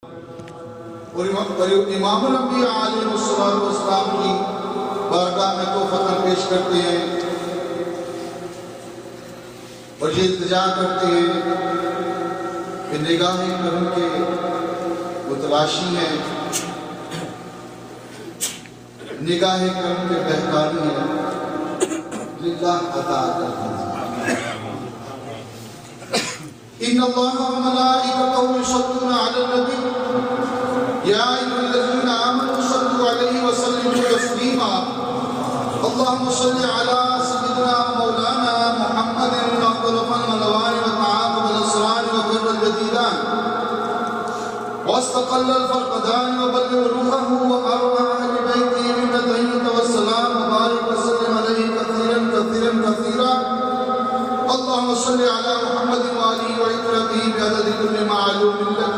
اور امام الانبیاء علیہ السلام کی بارگاہ میں توفہ پیش کرتے ہیں اور یہ التجا کرتے ہیں کہ نگاہ کرم کے متلاشی ہیں، نگاہ کرم کے بہکاری ہیں، للہ عطا کرتے ہیں۔ ان اللہ وملائکتہ یصلون علی النبی یا ایھا الذین آمنوا صلوا علیہ وسلموا تسلیما اللہم صل علی سیدنا مولانا محمد افضل المنوان وتعاقب الاسرار وبر الجدیدان واستقل الفرقدان وبلغ روحه وارواح اہل بیته من التحیۃ والسلام وبارک وسلم علیہ کثیرا کثیرا کثیرا اللهم صل على محمد وآله وعترته بعدد كل معلوم لك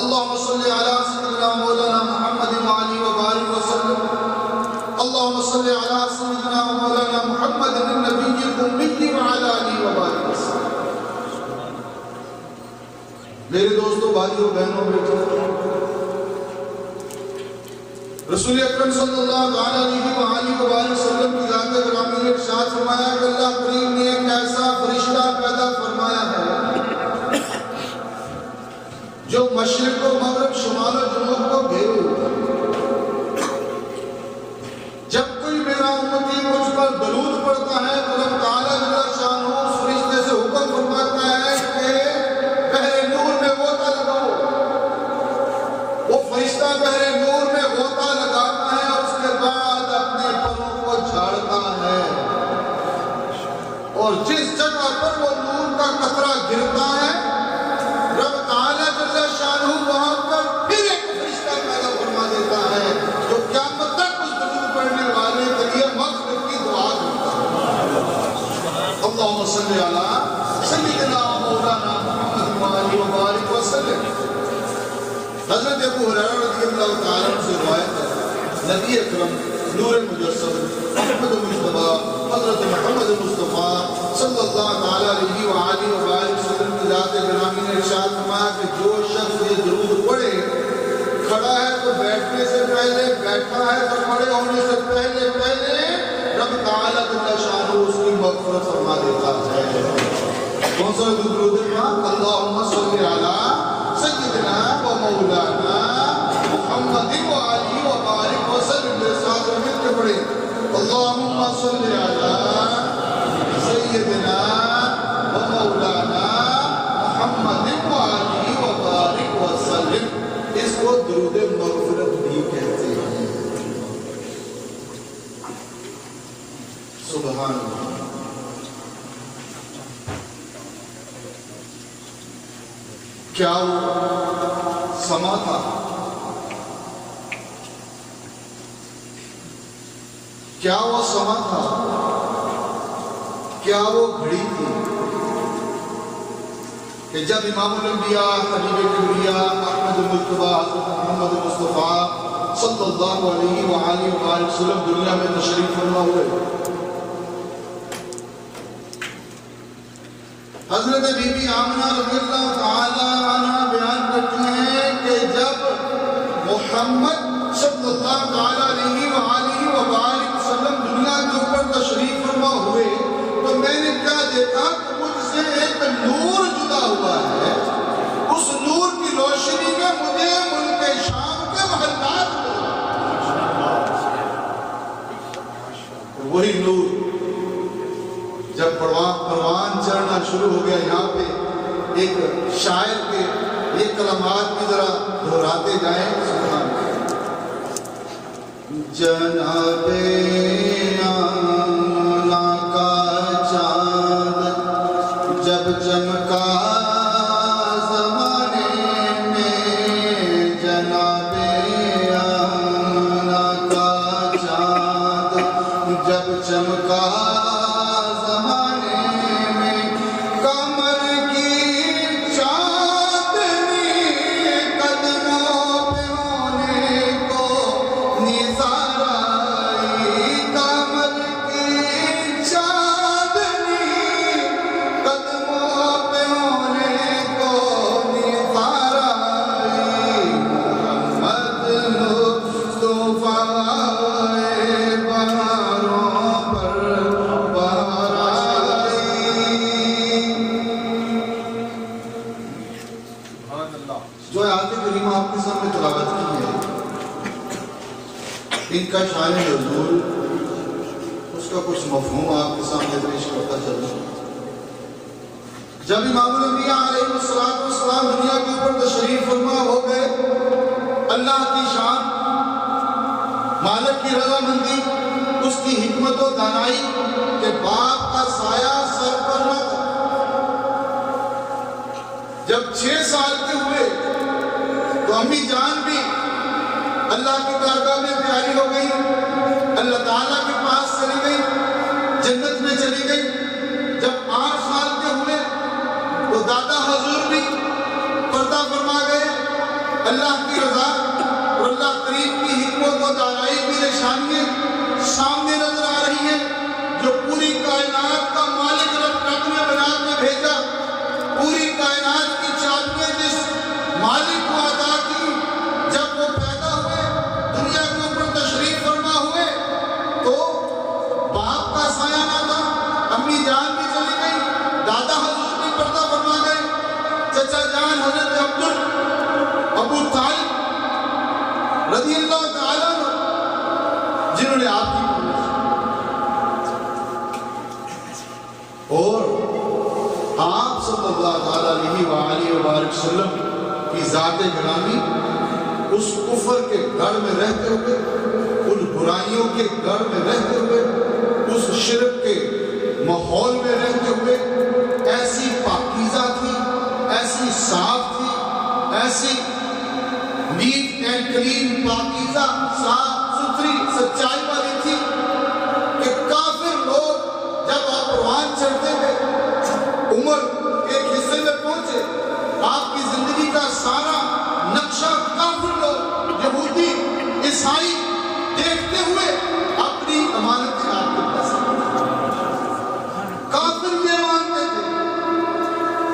اللهم صل على سيدنا مولانا محمد وآله وبارك وسلم اللهم صل على سيدنا مولانا محمد النبي الأمي وعلى آله وبارك وسلم۔ میرے دوستوں، بھائیوں، بہنوں، بیٹوں، رسول اکرم صلی اللہ علیہ وآلہ وسلم کی ذات گرامی نے ارشاد فرمایا کہ اللہ کریم نے ایک ایسا فرشتہ پیدا فرمایا ہے جو مشرق و مغرب، شمال و جنوب کو گھیرے ہوئے۔ جب کوئی میرا امتی مجھ پر درود پڑھتا ہے تو رب تعالیٰ جل شانہ اس فرشتے سے حکم فرماتا ہے کہ بحر نور میں غوطہ لگاؤ۔ وہ فرشتہ بحر نور میں غوطہ لگاتا ہے اور اس کے بعد اپنے پروں کو جھاڑتا ہے، اور جس جگہ پر وہ نور کا قطرہ گرتا ہے رب تعالیٰ جل شانہ وہاں پر پھر ایک فرشتہ پیدا فرما دیتا ہے جو قیامت تک اس درود پڑھنے والے کے لیے مغفرت کی دعا کرتا ہے۔ اللہم صلی علی سیدنا مولانا محمد وآلہ وبارک وسلم۔ حضرت ابو ہریرہ رضی اللہ تعالیٰ عنہ سے روایت ہے، نبی اکرم نور مجسم محمد مصطفیٰ حضرت محمد مصطفیٰ صلی اللہ علیہ وآلہ وسلم کی ذات گرامی نے ارشاد فرمایا کہ جو شخص یہ درود پڑھے، کھڑا ہے تو بیٹھنے سے پہلے، بیٹھا ہے تو کھڑے ہونے سے پہلے رب تعالیٰ جل شانہ اس کی مغفرت فرما دیتا ہے۔ کون سا درود پاک؟ اللہم صلی علی سیدنا و مولانا محمد وآلہ وبارک وسلم۔ میرے ساتھ مل کے پڑھیں، اللہم صلی علی سیدنا و مولانا محمد وآلہ وبارک وسلم۔ اس کو درود مغفرت بھی کہتے ہیں۔ سبحان اللہ۔ کیا وہ سما تھا؟ کیا وہ سما تھا؟ کیا وہ گھڑی تھی کہ جب امام الانبیاء حبیب کبریا احمد المجتبی حضرت محمد مصطفیٰ صلی اللہ علیہ وآلہ وسلم دنیا میں تشریف فرما ہوئے، حضرت بی بی آمنہ رضی اللہ تعالی عنہ بیان کرتی ہیں کہ جب محمد صلی اللہ علیہ وآلہ وسلم دنیا کے اوپر تشریف فرما ہوئے تو میں نے کیا دیکھا کہ مجھ سے ایک نور جدا ہوا ہے۔ اس نور کی روشنی میں مجھے ملک شام کے محلات ملا۔ وہی نور جب پروان چڑھنا شروع ہو گیا، یہاں پہ ایک شاعر کے یہ کلمات بھی ذرا دہراتے جائیں۔ سبحان جناب آمنہ کا چاند جب چمکا زمانے میں، جناب آمنہ کا چاند جب چمکا قدموں پہ ہونے کو نثار آئی جو آیت کریمہ آپ کے سامنے تلاوت کی ہے، ان کا شان نزول، اس کا کچھ مفہوم آپ کے سامنے پیش کرتا چلوں۔ جب امام الانبیاء علیہ السلام دنیا کے اوپر تشریف فرما ہو گئے، اللہ کی شان، مالک کی رضامندی، اس کی حکمت و دانائی کہ باپ کا سایہ سر پر نہ تھا۔ جب 6 سال کے ہوئے تو امی جان بھی اللہ کی بارگاہ میں پیاری ہو گئی، اللہ تعالیٰ کے پاس چلی گئی، جنت میں چلی گئی۔ جب 8 سال کے ہوئے تو دادا حضور بھی پردہ فرما گئے۔ اللہ کی رضا اور اللہ کریم کی حکمت و دانائی کی نشانیاں سامنے نظر آ رہی ہیں، جو پوری کائنات کا مالک رب نے بنا کے بھیجا، پوری کائنات کی چابیاں جس مالک کو عطا کی، جب وہ پیدا ہوئے، دنیا کے اوپر تشریف فرما ہوئے، تو باپ کا سایہ نہ تھا، امی جان بھی چلی گئی، دادا حضور بھی پردہ فرما گئے، چچا جان حضرت ابو طالب رضی اللہ تعالیٰ عنہ، جنہوں نے آپ کی اور آپ صلی اللہ علیہ وآلہ وسلم کی ذات گرامی اس کفر کے گڑھ میں رہتے ہوئے، ان برائیوں کے گڑھ میں رہتے ہوئے، اس شرک کے ماحول میں رہتے ہوئے ایسی پاکیزہ تھی، ایسی صاف تھی، ایسی نیٹ اینڈ کلین پاکیزہ صاف ستھری سچائی والی تھی کہ کافر لوگ جب آپ پروان چڑھتے گئے، عمر ایک حصے میں پہنچے، آپ کی زندگی کا سارا نقشہ کافر لوگ، یہودی، عیسائی دیکھتے ہوئے اپنی امانتیں آپ کے پاس کافر یہ مانتے تھے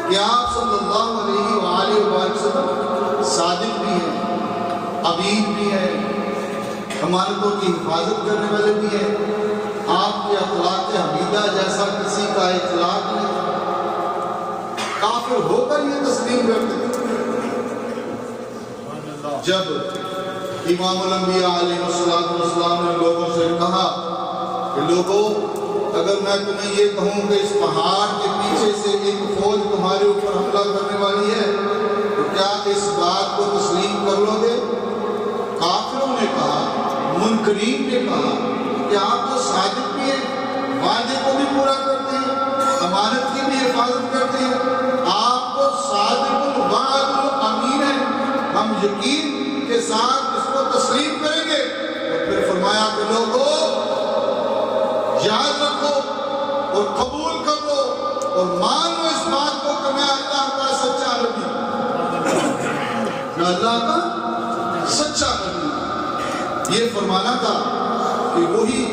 کہ آپ صلی اللہ علیہ وآلہ وسلم صادق بھی ہیں، امین بھی ہیں، امانتوں کی حفاظت کرنے والے بھی ہیں، آپ کے اخلاق حمیدہ جیسا کسی کا اخلاق نہیں، کافر ہو کر یہ تسلیم کرتے تھے۔ جب امام الانبیاء علیہ السلام نے لوگوں سے کہا کہ لوگوں، اگر میں تمہیں یہ کہوں کہ اس پہاڑ کے پیچھے سے ایک فوج تمہارے اوپر حملہ کرنے والی ہے تو کیا اس بات کو تسلیم کر لو گے؟ کافروں نے کہا، منکرین نے کہا کہ آپ تو صادق بھی ہیں، وعدے کو بھی پورا کرتے ہیں، امانت کی بھی حفاظت کرتے ہیں، آپ تو صادق الوعد الامین ہیں، ہم یقین کے ساتھ اس کو تسلیم کریں گے۔ اور پھر فرمایا کہ لوگوں یاد رکھو اور قبول کر لو اور مان لو اس بات کو کہ میں اللہ کا سچا نبی ہوں، میں اللہ کا سچا نبی ہوں۔ یہ فرمانا تھا کہ وہی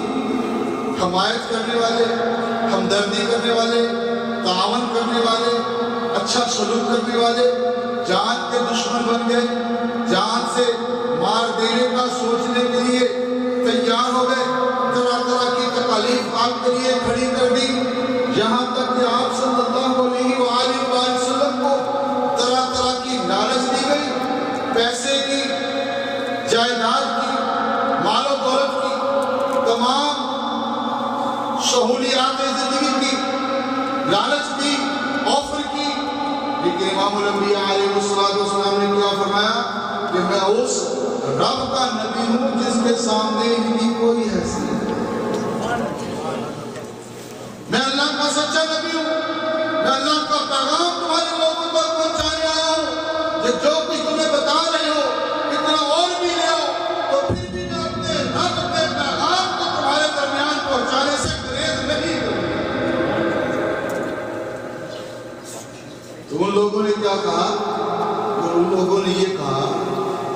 حمایت کرنے والے، ہمدردی کرنے والے، تعاون کرنے والے، اچھا سلوک کرنے والے جان کے دشمن بن گئے، جان سے مار دینے کا سوچنے کے لیے تیار ہو گئے، طرح طرح کی تکالیف آپ کے لیے کھڑی کر دی، یہاں تک کہ آپ صلی اللہ علیہ وآلہ وسلم کو طرح طرح کی لالچ دی گئی، پیسے کی، جائیداد کی، مال و دولت کی، تمام سہولیات زندگی کی لالچ دی، آفر کی، لیکن امام الانبیاء علیہ السلام نے کیا فرمایا کہ میں اس رب کا نبی ہوں جس کے سامنے ان کی کوئی حیثیت نہیں، میں اللہ کا سچا نبی ہوں، میں اللہ کا پیغام تمہارے لوگوں تک پہنچانے آیا ہوں، کہ جو کچھ تمہیں بتا رہے ہو اتنا اور بھی لے آؤ، تو پھر بھی میں اپنے رب کے پیغام کو تمہارے درمیان پہنچانے سے گریز نہیں کروں۔ تو ان لوگوں نے کیا کہا؟ ان لوگوں نے یہ کہا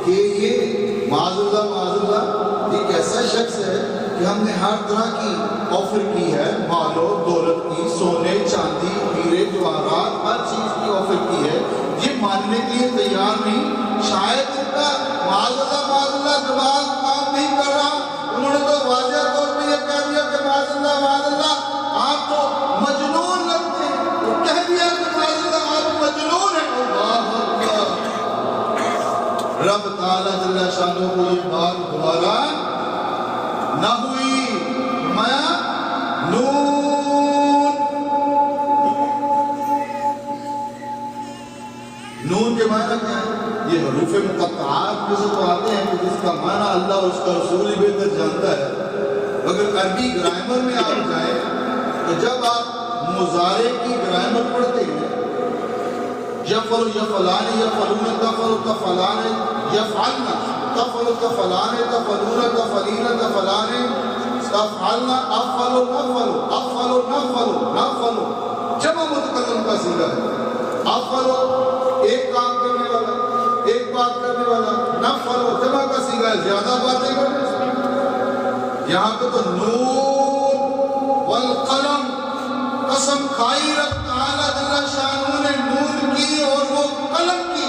کہ یہ معاذ اللہ ایک ایسا شخص ہے کہ ہم نے ہر طرح کی آفر کی ہے، مال و دولت کی، سونے چاندی ہیرے جواہرات، ہر چیز کی آفر کی ہے، یہ ماننے کے لیے تیار نہیں، شاید ان کا معاذ اللہ دماغ کام نہیں کر رہا، انہوں نے تو واضح طور پہ یہ کہہ دیا کہ معاذ اللہ آپ تو مجنون لگتے ہیں، کہہ دیا کہ معاذ اللہ آپ مجنون ہیں۔ اللہ رب تعالیٰ جل شانہ کو یہ بات دوبارہ نہ ہوئی. فرمایا نون. نون کے معنی کیا ہے؟ یہ حروف مقطعات میں سے تو آتے ہیں کہ جس کا معنی اللہ اور اس کا رسول ہی بہتر جانتا ہے. اگر عربی گرامر میں آپ جائیں تو جب آپ مضارع کی گرامر پڑھتے ہیں یفعل یفعلان یفعلون تفعل تفعلان یفعلن تفعل تفعلان تفعلون تفعلین تفعلان تفعلن افعل نفعل افعل نفعل نفعل جمع متکلم کا صیغہ ہے. افعل ایک کام کرنے والا، ایک بات کرنے والا. نفعل جمع کا صیغہ ہے، زیادہ باتیں کرنے سے. یہاں پہ تو نون والقلم قسم کھائی رب تعالیٰ جل شانہ نے نون کی اور وہ قلم کی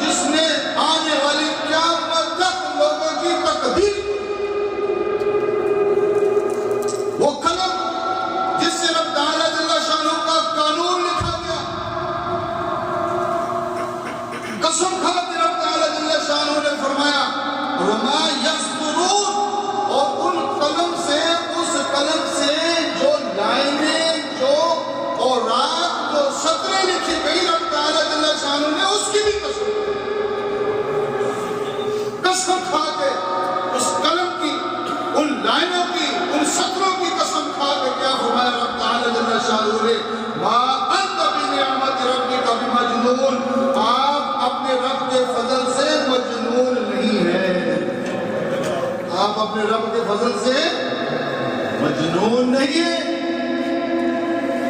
جس نے آنے والی قیامت تک لوگوں کی تقدیر. وہ قلم جس سے رب تعالیٰ جل شانہ کا قانون لکھا گیا. قسم کھا کے رب تعالیٰ جل شانہ نے فرمایا وما یسطرون، اور ان قلم سے، اس قلم سے جو لائنیں، جو اوراق، جو سطریں لکھی گئی رب تعالیٰ جل شانہ نے اس کی بھی قسم کھا کے اس قلم کی، ان لائنوں کی، ان سطروں کی قسم کھا کے کیا فرمایا رب تعالیٰ جل شانہ نے ما انت بنعمت ربک بمجنون، آپ اپنے رب کے فضل سے مجنون نہیں ہیں. آپ اپنے رب کے فضل سے مجنون نہیں ہیں.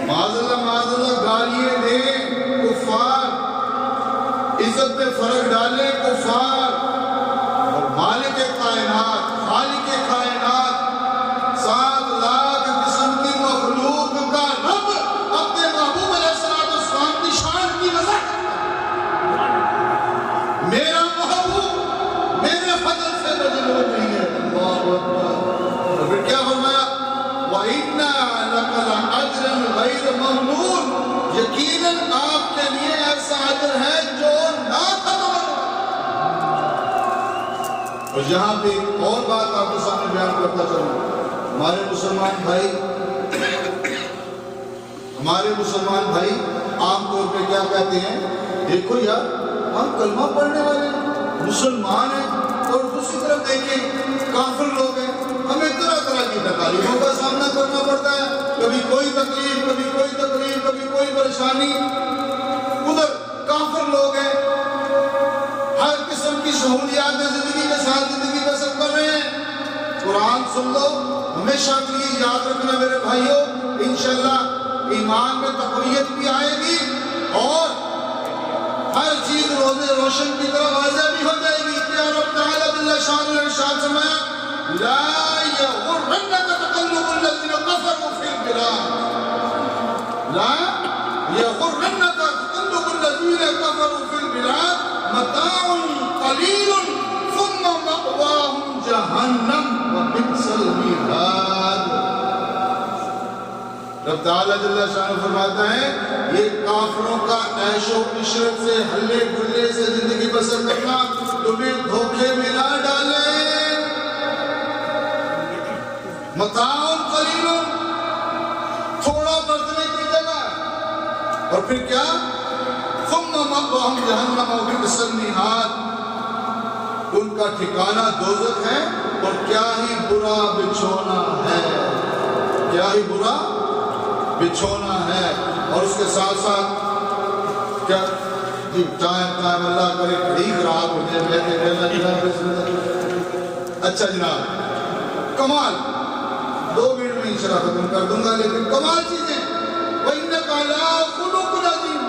معاذ اللہ گالیاں دیں کفار، عزت میں فرق ڈالیں کفار، اور مالک کائنات، خالق کائنات، 7 لاکھ قسم کی مخلوق کا رب اپنے محبوب علیہ السلام کی شان کی وضاحت. میرا محبوب میرے فضل سے مجنون نہیں ہے. اللہ اکبر. اور پھر کیا فرمایا وَإِنَّا لَكَ لَأَجْرًا غَيْرَ مَمْنُونٍ، یقیناً آپ کے لیے ایسا اجر ہے جو نہ ختم ہوگا. اور یہاں پہ اور بات آپ کے سامنے بیان کرتا چلوں. ہمارے مسلمان بھائی عام طور پہ کیا کہتے ہیں، دیکھو یار ہم کلمہ پڑھنے والے ہیں، مسلمان ہیں، اور دوسری طرف دیکھیں کافر لوگ ہیں، ہمیں طرح طرح کی تکالیفوں کا سامنا کرنا پڑتا ہے. کبھی کوئی تکلیف، کبھی کوئی تکلیف، کبھی کوئی پریشانی. ادھر کافر لوگ ہیں، ہر قسم کی سہولیات زندگی کے ساتھ زندگی بسر کر رہے ہیں. قرآن سن لو. ہمیشہ کے لیے یاد رکھنا میرے بھائیوں، انشاءاللہ ایمان میں تقویت بھی آئے گی اور ہر چیز روزے روشن کی طرح واضح بھی ہو جائے گی. کہ رب تعالیٰ جل شانہ نے ارشاد فرمایا لا یغرنک تقلب الذین کفروا فی البلاد، لا یغرنک تقلب الذین کفروا فی البلاد متاع قلیل ثم مأواہم جہنم وبئس المہاد. رب تعالیٰ جل شانہ فرماتا ہے یہ کافروں کا عیش و عشرت سے، ہلے گلے سے زندگی بسر کرنا تمہیں دھوکے میں نہ ڈالے. متاع قلیل، تھوڑا برتنے کی جگہ، اور پھر کیا ثم مأواہم جہنم وبئس المہاد، ان کا ٹھکانہ دوزخ ہے اور کیا ہی برا بچھونا ہے، کیا ہی برا بچھونا ہے. اور اس کے ساتھ ساتھ کیا جی ٹائم اللہ کرے گھڑی خراب ہو جائے بیٹھے جناب. اچھا جناب کمال 2 منٹ میں انشاءاللہ ختم کر دوں گا، لیکن کمال چیزیں وَإِنَّكَ لَا خُلُقٌ عَظِيمٌ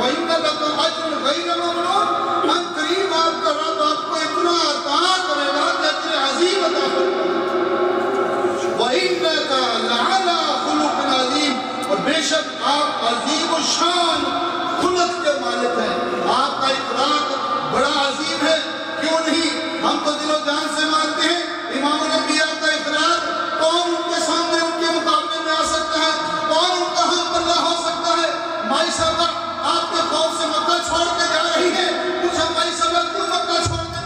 وَإِنَّ لَكَ أَجْرٌ غَيْرَ مَمْنُونٍ. ہم قریب آپ کا رب آپ کو اتنا عطا کرے گا کہ اجر عظیم عطا کرے گا. وَإِنَّكَ لَعَلَىٰ خُلُقٍ عَظِيمٍ، اور بے شک آپ عظیم الشان خلق کے مالک ہیں. آپ کا اخلاق بڑا عظیم ہے. کیوں نہیں؟ ہم تو دل و جان سے مانتے ہیں امام الانبیاء کا اخلاق کون ان کے سامنے ان کے مقابلے میں آ سکتا ہے، کون ان کا ہم اللہ ہو سکتا ہے. مائی صاحبہ آپ کے خوف سے مکہ چھوڑ کے جا رہی ہے، کچھ ہم مائی صاحبہ کیوں مکہ چھوڑ کے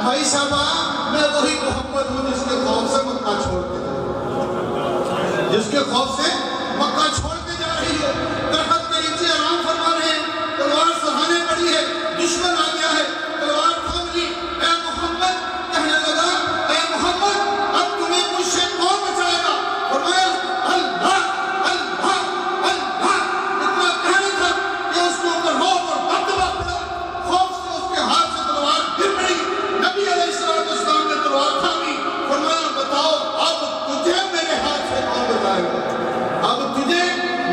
بھائی صاحبہ میں وہی محمد ہوں جس کے خوف سے مکہ چھوڑ کے جا رہی ہوں، جس کے خوف سے مکہ چھوڑ کے جا رہی ہو، درخت کے نیچے آرام فرما رہے ہیں، تلوار سہانے پڑی ہے، دشمن آ گیا ہے، تلوار تھام لی، اے محمد کہنے لگا اے محمد اب تمہیں مجھ سے کون بچائے گا؟ فرمایا اللہ اللہ اللہ، اتنا کہنے تھا کہ اس کے اوپر روب اور دبدبا پڑا، خوف سے اس کے ہاتھ سے تلوار گر پڑی، نبی علیہ السلام نے تلوار تھامی، فرمایا بتاؤ اب تجھے میرے ہاتھ سے کون بچائے گا؟ اب تجھے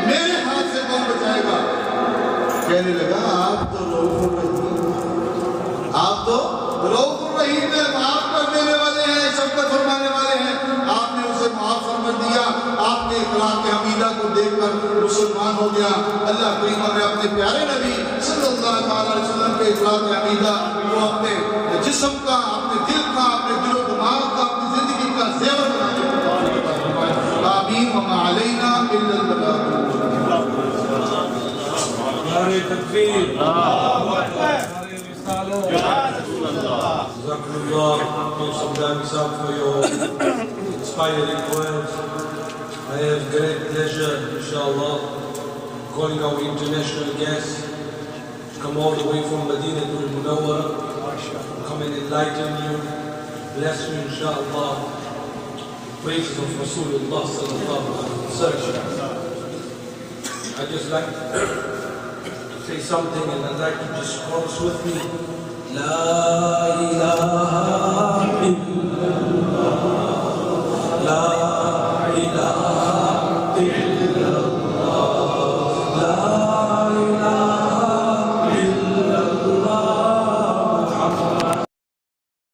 میرے ہاتھ سے کون بچائے گا؟ کہنے لگا آپ تو رؤوف الرحیم، آپ تو رؤوف الرحیم ہیں، معاف کر دینے والے ہیں، شفقت فرمانے والے ہیں، آپ نے اسے معاف فرما دیا، آپ کے اخلاق حمیدہ کو دیکھ کر مسلمان ہو گیا۔ اللہ کریم نے اپنے پیارے نبی صلی اللہ علیہ وسلم کے اخلاق حمیدہ کو اپنے جسم کا، اپنے دل کا، اپنے دل و دماغ کا، اپنی زندگی کا زیور بنانے کا۔ آمین وما علینا الا البلاغ المبین۔ نعرہ تکبیر، نعرہ رسالت، Jazakumullah, Samdani Sab, for your inspiring words. I have great pleasure, inshallah, calling our international guests to come all the way from Medina to Munawwara, come and enlighten you, bless you, inshallah. Praises of Rasulullah sallallahu alaihi wasallam. I just like to say something, and I'd like to just chorus with me. La ilaha illallah, la ilaha illallah.